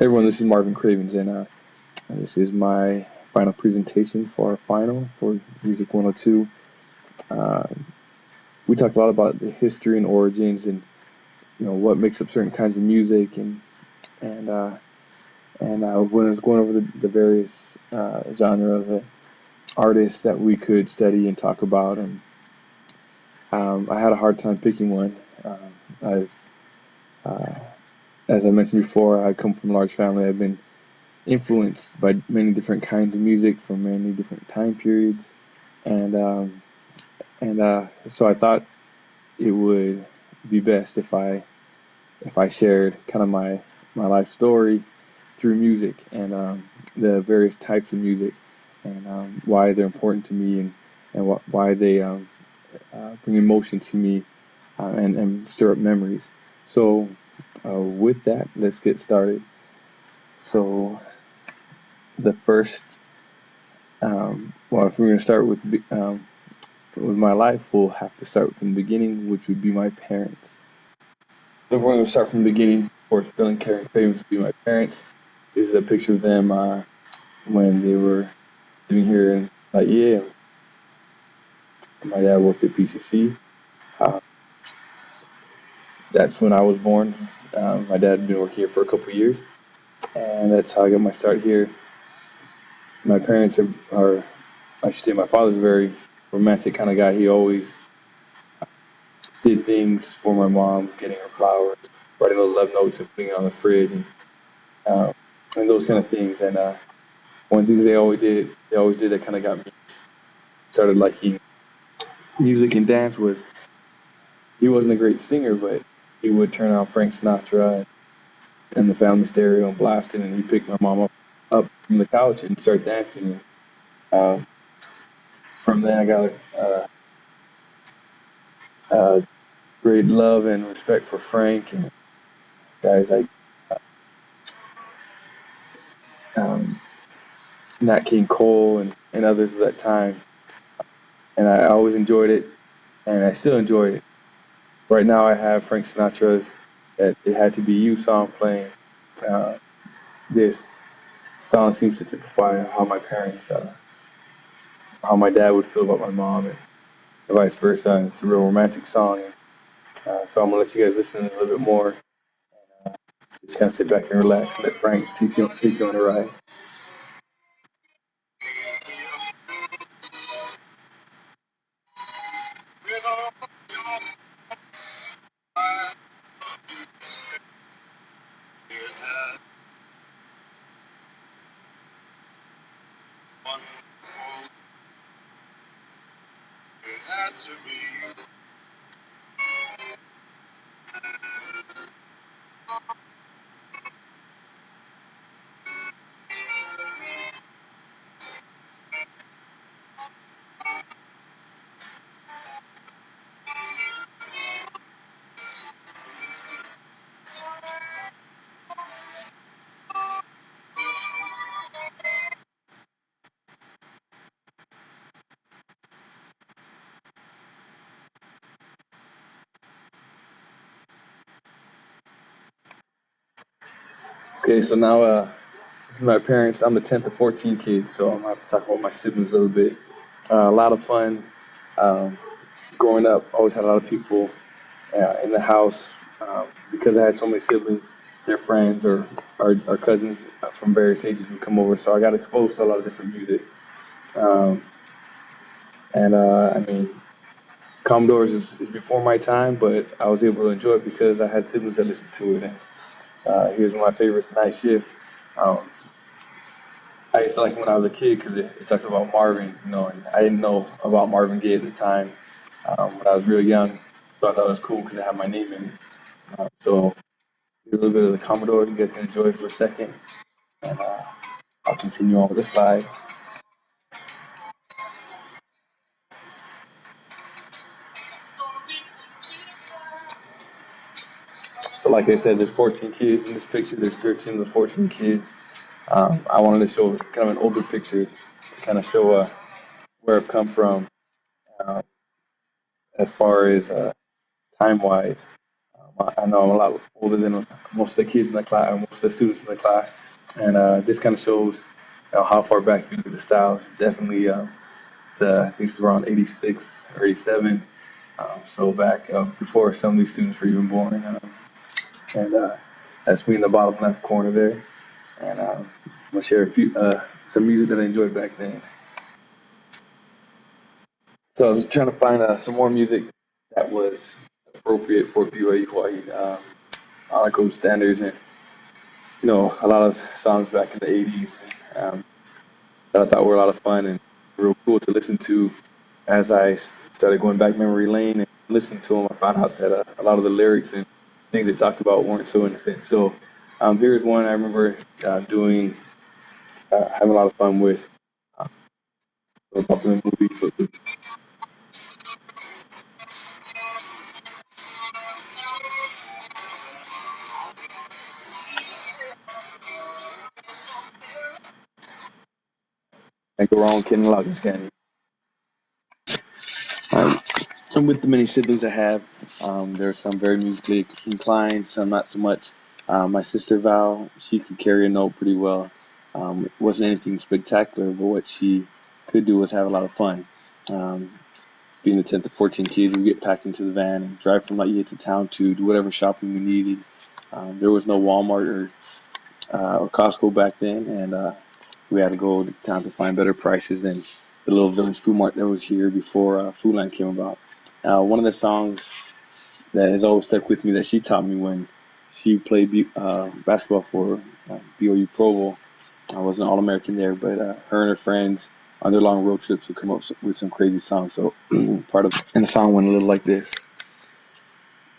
Everyone, this is Marvin Cravens, and this is my final presentation for our final for Music 102. Uh, we talked a lot about the history and origins, and what makes up certain kinds of music, and uh, when I was going over the various genres of artists that we could study and talk about, and I had a hard time picking one. I've, uh, as I mentioned before, I come from a large family. I've been influenced by many different kinds of music from many different time periods, and so I thought it would be best if I shared kind of my life story through music and the various types of music and why they're important to me and why they bring emotion to me and stir up memories. So with that, let's get started. So the first well, if we're going to start with my life, we'll have to start from the beginning, which would be my parents. So if we're going to start from the beginning, of course, Bill and Karen Cravens would be my parents. This is a picture of them when they were living here in BYU. My dad worked at PCC. Uh, that's when I was born. My dad had been working here for a couple of years, and that's how I got my start here. My parents are I should say, my father's a very romantic kind of guy. He always did things for my mom, getting her flowers, writing little love notes and putting it on the fridge, uh, and those kind of things. And one thing they always did that kind of got me started liking music and dance was he wasn't a great singer, but he would turn on Frank Sinatra and the family stereo and blast it, and he picked my mom up from the couch and start dancing. And, from then, I got a great love and respect for Frank and guys like um, Nat King Cole and others at that time. And I always enjoyed it, and I still enjoy it. Right now, I have Frank Sinatra's "It Had to Be You" song playing. Uh, this song seems to typify how my dad would feel about my mom, and vice versa. And it's a real romantic song. So I'm gonna let you guys listen a little bit more. Just kind of sit back and relax and let Frank take you on a ride. Okay, so now this is my parents. I'm the 10th of 14 kids, so I'm gonna have to talk about my siblings a little bit. A lot of fun. Um, Growing up, always had a lot of people in the house because I had so many siblings. Their friends or cousins from various ages would come over, so I got exposed to a lot of different music. Um, and I mean, Commodores is before my time, but I was able to enjoy it because I had siblings that listened to it. And here's one of my favorites, Night Shift. Um, I used to like it when I was a kid because it talks about Marvin, and I didn't know about Marvin Gaye at the time when I was real young. So I thought it was cool because it had my name in it. So a little bit of the Commodore. You guys can enjoy it for a second, and I'll continue on with the slide. So, like I said, there's 14 kids in this picture. There's 13 of the 14 kids. I wanted to show kind of an older picture to kind of show where I've come from uh, as far as time-wise. I know I'm a lot older than most of the kids in the class, most of the students in the class, and this kind of shows how far back you look at the styles. Definitely, I think it's around '86 or '87, so back before some of these students were even born, and that's me in the bottom left corner there, and I'm gonna share some music that I enjoyed back then. So I was trying to find some more music that was appropriate for BYU Hawaii. I like those standards and a lot of songs back in the '80s that I thought were a lot of fun and real cool to listen to. As I started going back memory lane and listening to them, I found out that a lot of the lyrics and things they talked about weren't so innocent. So here's one I remember having a lot of fun with. Uh, a popular movie, Can't Go Wrong, Ken Loggins Candy. Um, and with the many siblings I have, there are some very musically inclined, some not so much. My sister Val, she could carry a note pretty well. It wasn't anything spectacular, but what she could do was have a lot of fun. Um, Being the 10th of 14 kids, we get packed into the van and drive from Lightyear to town to do whatever shopping we needed. There was no Walmart or Costco back then, and we had to go to town to find better prices than the little village food mart that was here before Food Line came about. One of the songs that has always stuck with me that she taught me when she played basketball for BYU Provo. I was an All-American there, but her and her friends on their long road trips would come up with some crazy songs. So and the song went a little like this.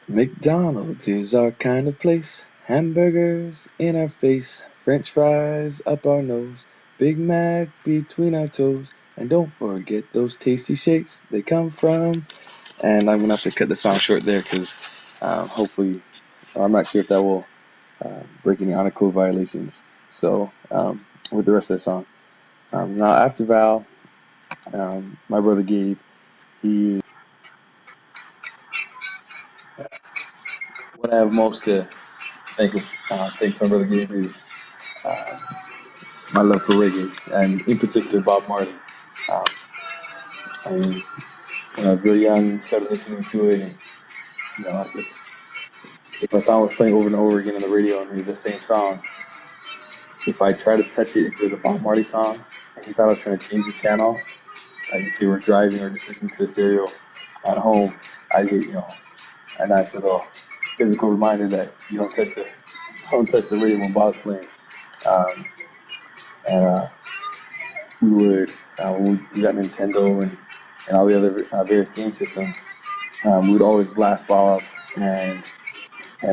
McDonald's is our kind of place. Hamburgers in our face, French fries up our nose, Big Mac between our toes, and don't forget those tasty shakes they come from. And I'm gonna have to cut the song short there because hopefully, I'm not sure if that will break any honor code violations. So with the rest of the song. Now after Val, my brother Gabe, he what I have most to thank my brother Gabe is uh, my love for reggae, and in particular Bob Marley. Um, I mean, when I was very young, started listening to it, and if a song was playing over and over again on the radio and it was the same song, if I try to touch it, if it was a Bob Marley song, and he thought I was trying to change the channel, like if you were driving or just listening to the stereo at home, I get a nice little physical reminder that you don't touch the radio when Bob's playing. Um, and we would when we got Nintendo and all the other various game systems, we would always blast Bob and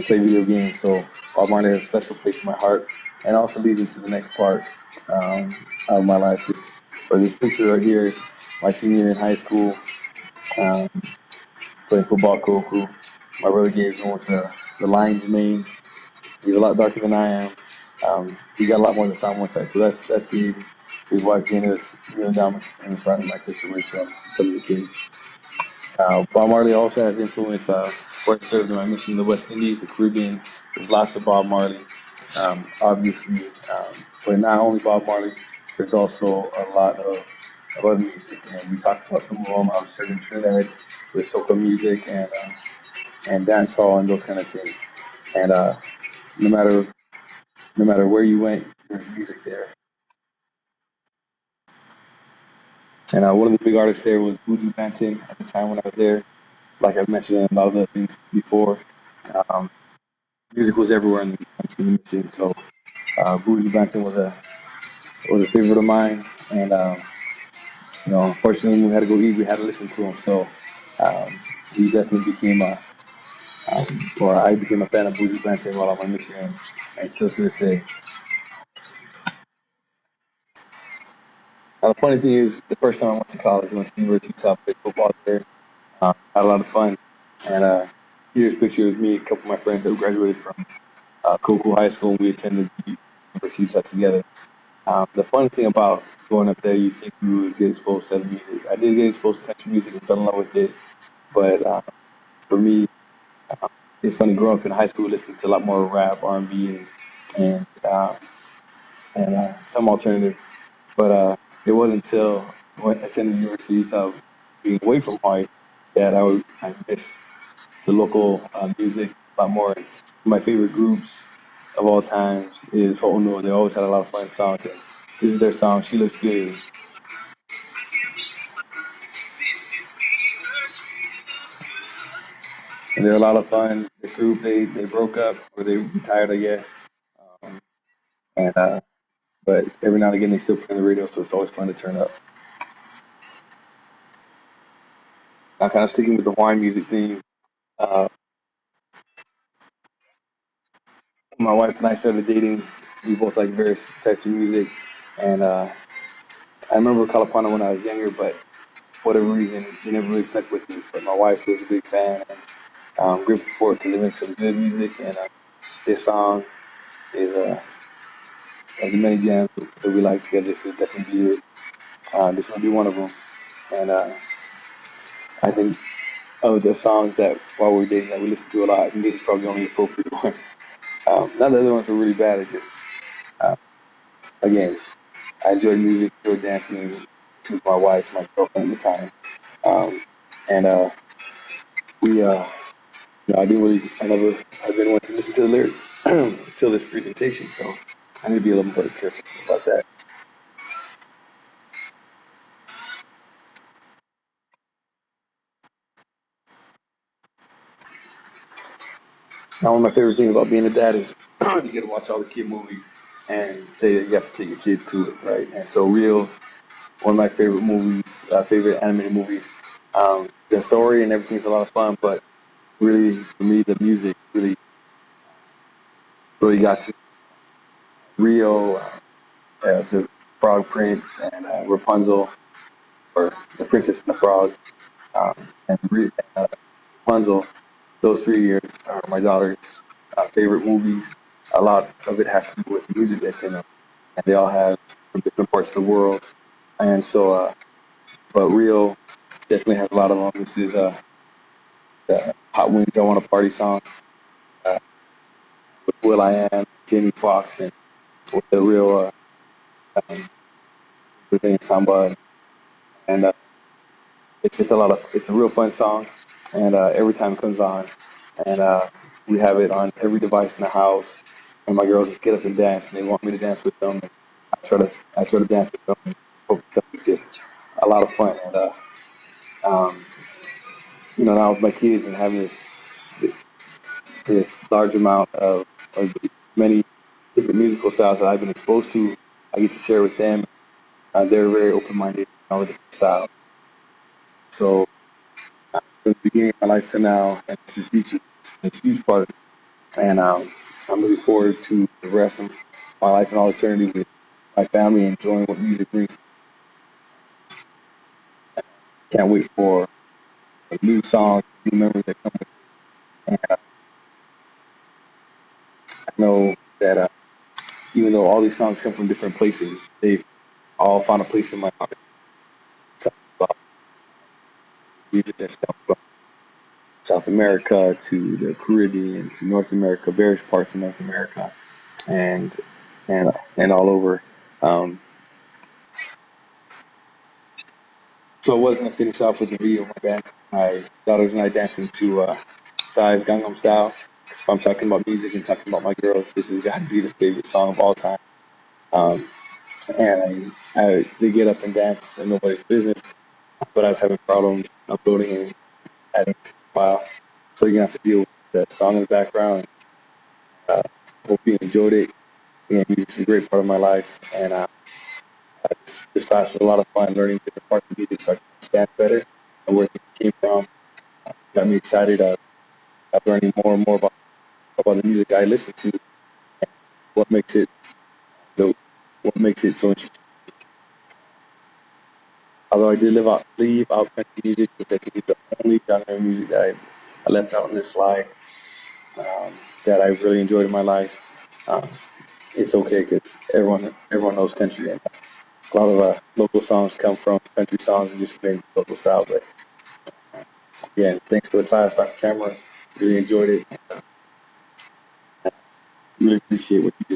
play video games. So Bob Marley has a special place in my heart, and also leads into the next part um, of my life. For this picture right here, my senior year in high school, um, playing football co-crew. My brother Gabe's going to the Lions main. He's a lot darker than I am. He got a lot more than Tom one side. So that's Gabe. His wife Jane is kneeling down in front of my sister Rachel, some of the kids. Bob Marley also has influence where he served in my mission in the West Indies, the Caribbean. There's lots of Bob Marley, obviously, but not only Bob Marley. There's also a lot of other music, and we talked about some of them. I was serving Trinidad with soca music and dance hall and those kind of things. And no matter no matter where you went, there's music there. And one of the big artists there was Buju Banton at the time when I was there. Like I've mentioned in a lot of the things before, um, music was everywhere in the mission. So Buju Banton was a favorite of mine, and unfortunately, when we had to go eat, we had to listen to him. So um, he definitely became or I became a fan of Buju Banton while on my mission, and still to this day. Now, the funny thing is, the first time I went to college, I went to University of South, played football there, had a lot of fun, and here's a picture of me, a couple of my friends that graduated from Cocoa High School, and we attended the University of South together. The funny thing about going up there, you think you would get exposed to other music. I did get exposed to country music and fell in love with it, but for me, it's funny growing up in high school, listening to a lot more rap, R&B, and some alternative. But it wasn't until I attended University of Utah, being away from Hawaii, that I missed the local music a lot more. My favorite groups of all times is Ho'ono. They always had a lot of fun songs. And this is their song, She Looks Good. And they're a lot of fun. The group, they broke up or they retired, I guess. Um, and But every now and again they still play on the radio, so it's always fun to turn up. I'm kind of sticking with the Hawaiian music theme. Uh, my wife and I started dating. We both like various types of music, and I remember Kalapana when I was younger, but for whatever reason, it never really stuck with me. But my wife was a big fan, and grateful for it because they make some good music, and this song is of the many jams that we like together. This will definitely be it. This will be one of them, and I think of the songs that while we're dating that we listen to a lot, and this is probably the only appropriate one. Not the other ones were really bad. It just uh, again, I enjoyed music, enjoyed dancing to my wife, my girlfriend at the time, um, and we I didn't want to listen to the lyrics until this presentation, so I need to be a little more careful about that. Now, one of my favorite things about being a dad is you get to watch all the kid movies and say that you have to take your kids to it, right? And so, Real, one of my favorite movies, favorite animated movies. The story and everything's a lot of fun, but really, for me, the music really got to Rio, the Frog Prince, and Rapunzel, or the Princess and the Frog, um, and Rapunzel. Those three are my daughter's favorite movies. A lot of it has to do with the music that's in them, and they all have from different parts of the world. And so, but Rio definitely has a lot of them. This is the Hot Wings Don't Want to Party song uh, with Will I Am, Jamie Foxx, and with the real um, within Samba. And it's just it's a real fun song. And every time it comes on, and we have it on every device in the house. And my girls just get up and dance, and they want me to dance with them. And I try to dance with them. And it's just a lot of fun. And um, now with my kids and having this large amount of many different musical styles that I've been exposed to, I get to share with them. They're very open-minded in all the different styles. So from the beginning of my life to now and to the future, it's a huge part of it. And I'm looking forward to the rest of my life and all eternity with my family, enjoying what music brings. Can't wait for new songs, new memories that come with it. And I know that even though all these songs come from different places, they've all found a place in my heart. Talk about music that's come from South America to the Caribbean to North America, various parts of North America, and and all over. Um, so I was gonna finish off with the video of my daughters and I dancing to Psy's Gangnam Style. If I'm talking about music and talking about my girls, this has got to be the favorite song of all time. Um, and they get up and dance and nobody's business, but I was having problems uploading and adding to the file. So you're gonna have to deal with the song in the background. Uh, Hope you enjoyed it. Music is a great part of my life, and this class was a lot of fun learning different parts of music so I can understand better and where things came from. Got me excited of learning more and more about the music I listen to and what makes it the what makes it so interesting. Although I did leave out country music, which I think is the only genre of music that I left out on this slide um, that I really enjoyed in my life. Um, it's okay because everyone knows country, and a lot of local songs come from country songs and just been local style. But again, thanks for the class, Dr. Cameron. Really enjoyed it. appreciate what you do.